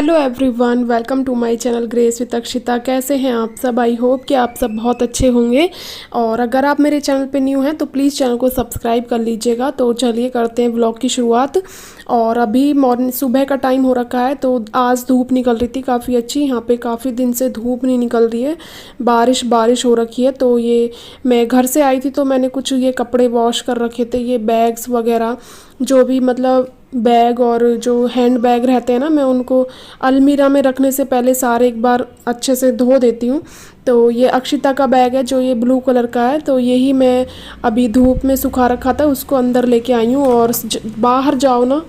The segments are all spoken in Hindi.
Hello everyone, welcome to my channel grace with Akshita. कैसे हैं आप सब? आई होप कि आप सब बहुत अच्छे होंगे। और अगर आप मेरे चैनल पे न्यू हैं तो प्लीज़ चैनल को सब्सक्राइब कर लीजिएगा। तो चलिए करते हैं व्लॉग की शुरुआत। और अभी मॉर्निंग सुबह का टाइम हो रखा है, तो आज धूप निकल रही थी काफ़ी अच्छी। यहाँ पे काफ़ी दिन से धूप नहीं निकल रही है, बारिश बारिश हो रखी है। तो ये मैं घर से आई थी तो मैंने कुछ ये कपड़े वॉश कर रखे थे, ये बैग्स वगैरह जो भी मतलब बैग और जो हैंड बैग रहते हैं ना, मैं उनको अलमीरा में रखने से पहले सारे एक बार अच्छे से धो देती हूँ। तो ये अक्षिता का बैग है जो ये ब्लू कलर का है, तो यही मैं अभी धूप में सुखा रखा था, उसको अंदर लेके आई हूँ। और बाहर जाओ ना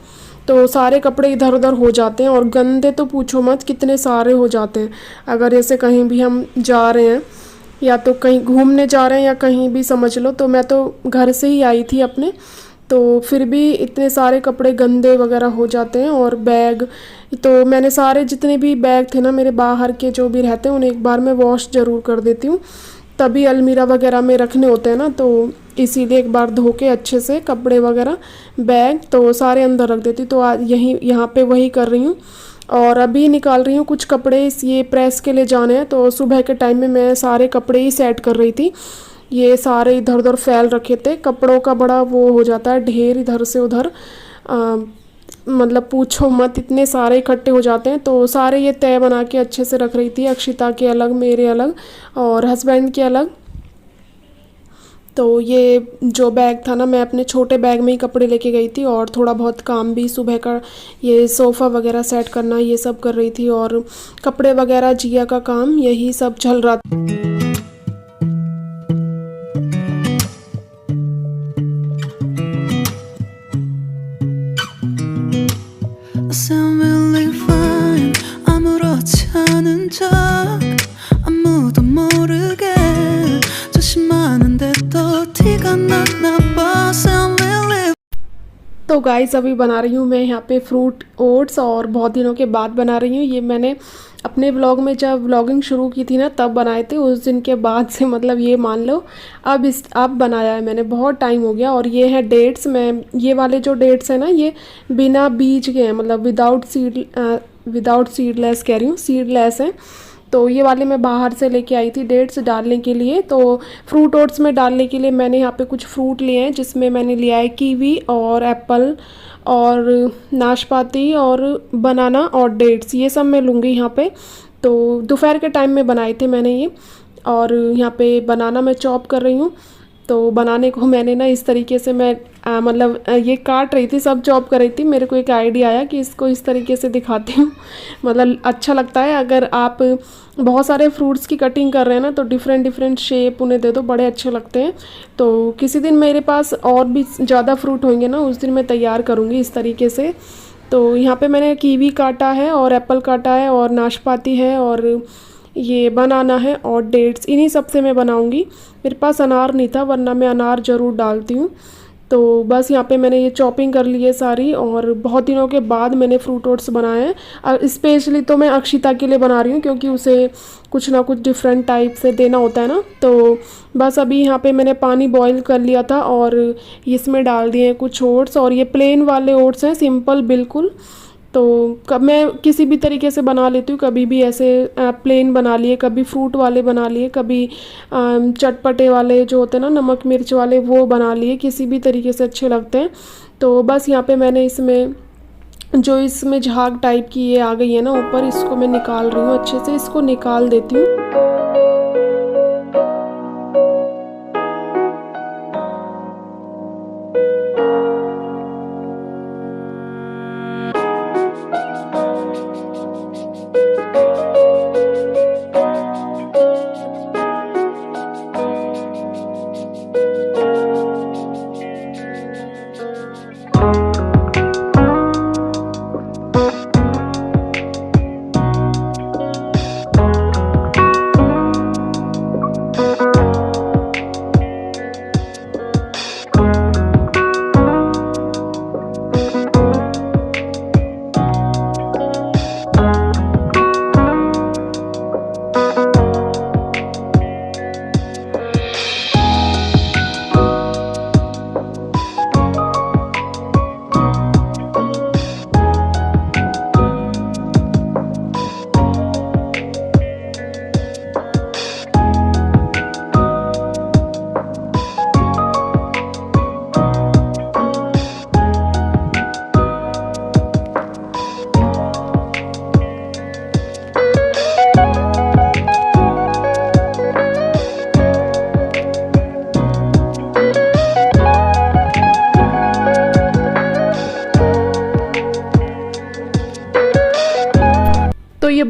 तो सारे कपड़े इधर उधर हो जाते हैं, और गंदे तो पूछो मत कितने सारे हो जाते हैं। अगर ऐसे कहीं भी हम जा रहे हैं या तो कहीं घूमने जा रहे हैं या कहीं भी समझ लो, तो मैं तो घर से ही आई थी अपने, तो फिर भी इतने सारे कपड़े गंदे वगैरह हो जाते हैं। और बैग तो मैंने सारे जितने भी बैग थे ना मेरे बाहर के जो भी रहते हैं उन्हें एक बार मैं वॉश ज़रूर कर देती हूँ, तभी अलमीरा वगैरह में रखने होते हैं ना, तो इसीलिए एक बार धो के अच्छे से कपड़े वगैरह बैग तो सारे अंदर रख देती। तो आज यहाँ पे वही कर रही हूँ। और अभी निकाल रही हूँ कुछ कपड़े, ये प्रेस के लिए जाने हैं, तो सुबह के टाइम में मैं सारे कपड़े ही सेट कर रही थी। ये सारे इधर उधर फैल रखे थे, कपड़ों का बड़ा वो हो जाता है ढेर इधर से उधर, मतलब पूछो मत इतने सारे इकट्ठे हो जाते हैं। तो सारे ये तय बना के अच्छे से रख रही थी, अक्षिता के अलग, मेरे अलग और हस्बैंड के अलग। तो ये जो बैग था ना, मैं अपने छोटे बैग में ही कपड़े लेके गई थी, और थोड़ा बहुत काम भी सुबह का ये सोफ़ा वगैरह सेट करना ये सब कर रही थी, और कपड़े वगैरह जिया का काम यही सब चल रहा था। Sound really fine. 아무렇지 않은 척 아무도 모르게 조심하는데 또 티가 나나 봐. Sound really. तो गाइस अभी बना रही हूँ मैं यहाँ पे फ्रूट ओट्स, और बहुत दिनों के बाद बना रही हूँ। ये मैंने अपने व्लॉग में जब व्लॉगिंग शुरू की थी ना तब बनाए थे, उस दिन के बाद से मतलब ये मान लो अब बनाया है मैंने, बहुत टाइम हो गया। और ये है डेट्स, मैं ये वाले जो डेट्स हैं ना ये बिना बीज के हैं, मतलब विदाउट सीडलेस कह रही हूँ, सीडलेस हैं। तो ये वाले मैं बाहर से लेके आई थी डेट्स डालने के लिए। तो फ्रूट ओट्स में डालने के लिए मैंने यहाँ पे कुछ फ्रूट लिए हैं, जिसमें मैंने लिया है कीवी और एप्पल और नाशपाती और बनाना और डेट्स, ये सब मैं लूँगी यहाँ पे। तो दोपहर के टाइम में बनाए थे मैंने ये। और यहाँ पे बनाना मैं चॉप कर रही हूँ। तो बनाने को मैंने ना इस तरीके से मैं मतलब ये काट रही थी, सब चॉप कर रही थी। मेरे को एक आइडिया आया कि इसको इस तरीके से दिखाती हूँ, मतलब अच्छा लगता है। अगर आप बहुत सारे फ्रूट्स की कटिंग कर रहे हैं ना तो डिफरेंट डिफरेंट शेप उन्हें दे दो, बड़े अच्छे लगते हैं। तो किसी दिन मेरे पास और भी ज़्यादा फ्रूट होंगे ना, उस दिन मैं तैयार करूँगी इस तरीके से। तो यहाँ पे मैंने कीवी काटा है और एप्पल काटा है और नाशपाती है और ये बनाना है और डेट्स, इन्हीं सब से मैं बनाऊंगी। मेरे पास अनार नहीं था, वरना मैं अनार ज़रूर डालती हूँ। तो बस यहाँ पे मैंने ये चॉपिंग कर ली है सारी, और बहुत दिनों के बाद मैंने फ्रूट ओट्स बनाए हैं। स्पेशली तो मैं अक्षिता के लिए बना रही हूँ, क्योंकि उसे कुछ ना कुछ डिफरेंट टाइप से देना होता है ना। तो बस अभी यहाँ पे मैंने पानी बॉईल कर लिया था और इसमें डाल दिए हैं कुछ ओट्स, और ये प्लेन वाले ओट्स हैं, सिंपल बिल्कुल। तो कब मैं किसी भी तरीके से बना लेती हूँ, कभी भी ऐसे प्लेन बना लिए, कभी फ्रूट वाले बना लिए, कभी चटपटे वाले जो होते हैं ना नमक मिर्च वाले वो बना लिए, किसी भी तरीके से अच्छे लगते हैं। तो बस यहाँ पे मैंने इसमें जो इसमें झाग टाइप की ये आ गई है ना ऊपर, इसको मैं निकाल रही हूँ, अच्छे से इसको निकाल देती हूँ।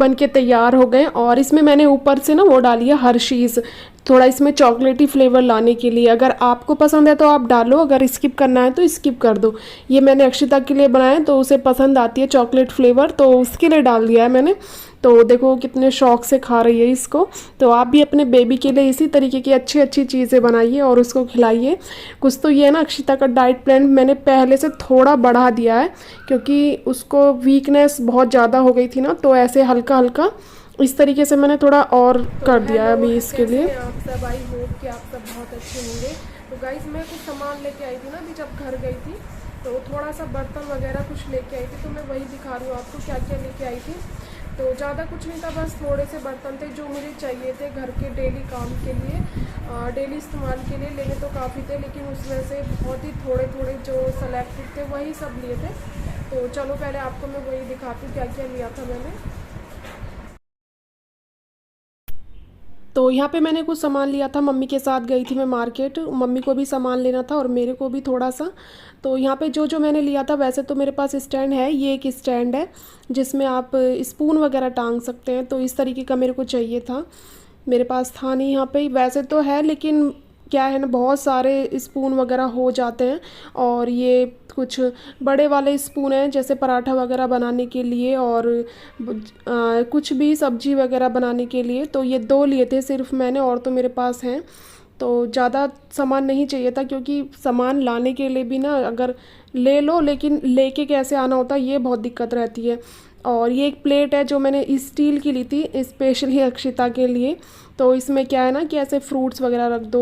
बन के तैयार हो गए। और इसमें मैंने ऊपर से ना वो डाली है हर्शीज़, थोड़ा इसमें चॉकलेटी फ्लेवर लाने के लिए। अगर आपको पसंद है तो आप डालो, अगर स्किप करना है तो स्किप कर दो। ये मैंने अक्षिता के लिए बनाया तो उसे पसंद आती है चॉकलेट फ्लेवर, तो उसके लिए डाल दिया है मैंने। तो देखो कितने शौक से खा रही है इसको। तो आप भी अपने बेबी के लिए इसी तरीके की अच्छी अच्छी चीज़ें बनाइए और उसको खिलाइए। कुछ तो ये है ना, अक्षिता का डाइट प्लान मैंने पहले से थोड़ा बढ़ा दिया है, क्योंकि उसको वीकनेस बहुत ज़्यादा हो गई थी ना, तो ऐसे हल्का हल्का इस तरीके से मैंने थोड़ा और कर दिया है अभी इसके लिए। आप सब, आई होप कि आप सब बहुत अच्छे होंगे। तो गाइस मैं कुछ सामान लेके आई थी ना अभी जब घर गई थी, तो थोड़ा सा बर्तन वगैरह कुछ लेके आई थी, तो मैं वही दिखा रही हूँ आपको क्या क्या लेके आई थी। तो ज़्यादा कुछ नहीं था, बस थोड़े से बर्तन थे जो मुझे चाहिए थे घर के डेली काम के लिए, डेली इस्तेमाल के लिए। लेने तो काफ़ी थे, लेकिन उसमें से बहुत ही थोड़े थोड़े जो सेलेक्टेड थे वही सब लिए थे। तो चलो पहले आपको मैं वही दिखाती हूँ क्या क्या लिया था मैंने। तो यहाँ पे मैंने कुछ सामान लिया था, मम्मी के साथ गई थी मैं मार्केट, मम्मी को भी सामान लेना था और मेरे को भी थोड़ा सा। तो यहाँ पे जो जो मैंने लिया था, वैसे तो मेरे पास स्टैंड है, ये एक स्टैंड है जिसमें आप स्पून वगैरह टांग सकते हैं, तो इस तरीके का मेरे को चाहिए था। मेरे पास था नहीं यहाँ पे, वैसे तो है लेकिन क्या है ना, बहुत सारे स्पून वगैरह हो जाते हैं। और ये कुछ बड़े वाले स्पून हैं जैसे पराठा वगैरह बनाने के लिए और कुछ भी सब्जी वगैरह बनाने के लिए। तो ये दो लिए थे सिर्फ मैंने, और तो मेरे पास हैं। तो ज़्यादा सामान नहीं चाहिए था, क्योंकि सामान लाने के लिए भी ना, अगर ले लो लेकिन लेके कैसे आना होता है, ये बहुत दिक्कत रहती है। और ये एक प्लेट है जो मैंने स्टील की ली थी स्पेशली अक्षिता के लिए। तो इसमें क्या है ना कि ऐसे फ्रूट्स वगैरह रख दो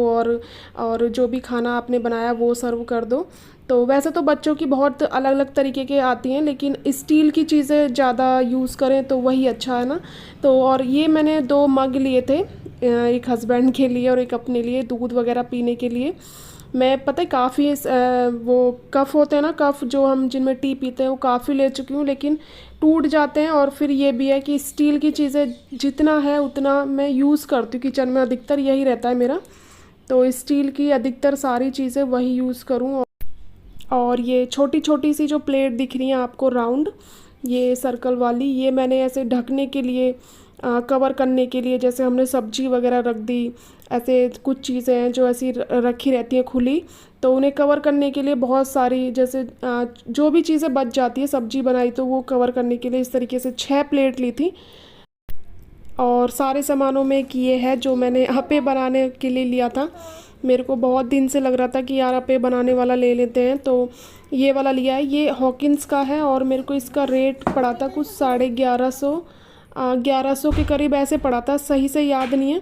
और जो भी खाना आपने बनाया वो सर्व कर दो। तो वैसे तो बच्चों की बहुत अलग अलग तरीके के आती हैं, लेकिन स्टील की चीज़ें ज़्यादा यूज़ करें तो वही अच्छा है ना। तो और ये मैंने 2 मग लिए थे, एक हस्बैंड के लिए और एक अपने लिए, दूध वगैरह पीने के लिए। मैं पता है काफ़ी वो कफ़ होते हैं ना, कफ़ जो हम जिनमें टी पीते हैं, वो काफ़ी ले चुकी हूँ, लेकिन टूट जाते हैं। और फिर ये भी है कि स्टील की चीज़ें जितना है उतना मैं यूज़ करती हूँ, किचन में अधिकतर यही रहता है मेरा। तो स्टील की अधिकतर सारी चीज़ें वही यूज़ करूँ। और ये छोटी छोटी सी जो प्लेट दिख रही हैं आपको राउंड, ये सर्कल वाली, ये मैंने ऐसे ढकने के लिए, कवर करने के लिए, जैसे हमने सब्जी वगैरह रख दी, ऐसे कुछ चीज़ें हैं जो ऐसी रखी रहती हैं खुली, तो उन्हें कवर करने के लिए बहुत सारी, जैसे जो भी चीज़ें बच जाती है, सब्जी बनाई तो वो कवर करने के लिए इस तरीके से 6 प्लेट ली थी। और सारे सामानों में एक ये है जो मैंने अप्पे बनाने के लिए लिया था। मेरे को बहुत दिन से लग रहा था कि यार अप्पे बनाने वाला ले लेते हैं, तो ये वाला लिया है। ये हॉकिंस का है और मेरे को इसका रेट पड़ा था कुछ 1150 के करीब ऐसे पड़ा था, सही से याद नहीं है।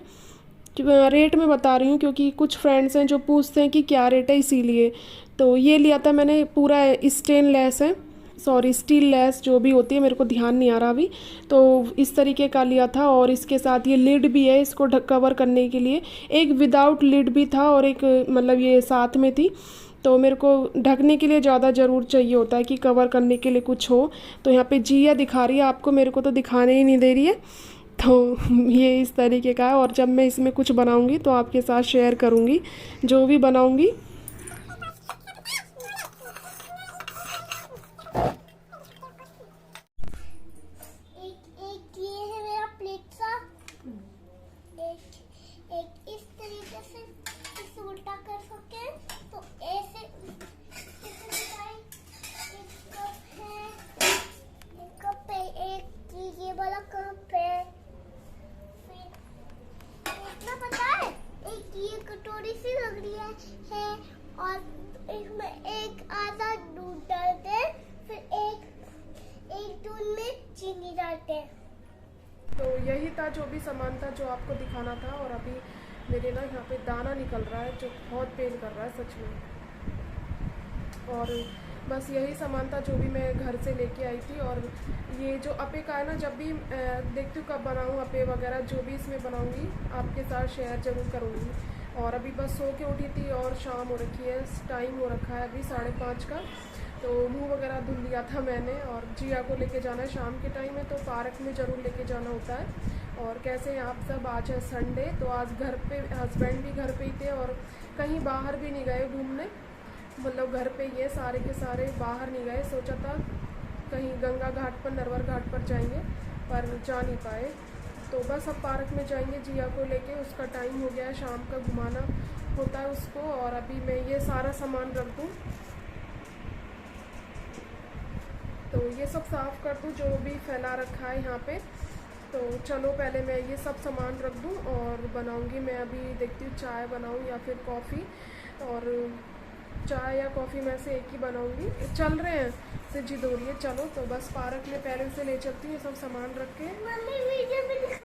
रेट में बता रही हूँ क्योंकि कुछ फ्रेंड्स हैं जो पूछते हैं कि क्या रेट है, इसीलिए। तो ये लिया था मैंने, पूरा स्टेनलेस है, सॉरी स्टील लेस जो भी होती है, मेरे को ध्यान नहीं आ रहा अभी। तो इस तरीके का लिया था और इसके साथ ये लिड भी है इसको कवर करने के लिए। एक विदाउट लिड भी था और एक मतलब ये साथ में थी। तो मेरे को ढकने के लिए ज़्यादा ज़रूर चाहिए होता है कि कवर करने के लिए कुछ हो। तो यहाँ पे जिया दिखा रही है आपको, मेरे को तो दिखाने ही नहीं दे रही है। तो ये इस तरीके का है, और जब मैं इसमें कुछ बनाऊँगी तो आपके साथ शेयर करूँगी जो भी बनाऊँगी। एक इस तरीके से इसे उल्टा कर सकते हैं, तो ऐसे एक कप है, एक ये वाला कप है, फिर इतना पता है, एक ये कटोरी सी लग रही है और इसमें एक आधा दूध डालते हैं, फिर एक दूध में चीनी डालते हैं। तो यही था जो भी सामान था जो आपको दिखाना था। और अभी मेरे ना यहाँ पे दाना निकल रहा है जो बहुत पेन कर रहा है सच में। और बस यही सामान था जो भी मैं घर से लेके आई थी। और ये जो अप्पे का है ना, जब भी देखती हूँ कब बनाऊँ अप्पे वगैरह, जो भी इसमें बनाऊँगी आपके साथ शेयर ज़रूर करूँगी। और अभी बस सो के उठी थी और शाम हो रखी है, टाइम हो रखा है अभी 5:30 का। तो मुंह वगैरह धुल लिया था मैंने, और जिया को लेके जाना है, शाम के टाइम है तो पार्क में ज़रूर लेके जाना होता है। और कैसे हैं आप सब? आज है संडे, तो आज घर पे हस्बैंड भी घर पे ही थे और कहीं बाहर भी नहीं गए घूमने, मतलब घर पे ही है सारे के सारे, बाहर नहीं गए। सोचा था कहीं गंगा घाट पर, नरवर घाट पर जाएंगे, पर जा नहीं पाए। तो बस अब पार्क में जाएंगे जिया को लेके, उसका टाइम हो गया है, शाम का घुमाना होता है उसको। और अभी मैं ये सारा सामान रख दूँ, तो ये सब साफ़ कर दूँ जो भी फैला रखा है यहाँ पे। तो चलो पहले मैं ये सब सामान रख दूँ और बनाऊँगी। मैं अभी देखती हूँ चाय बनाऊँ या फिर कॉफ़ी, और चाय या कॉफ़ी में से एक ही बनाऊँगी। चल रहे हैं से जिद हो रही है, चलो। तो बस पार्क में पहले से ले चलती हूँ सब सामान रख के। मम्मी वीडियो में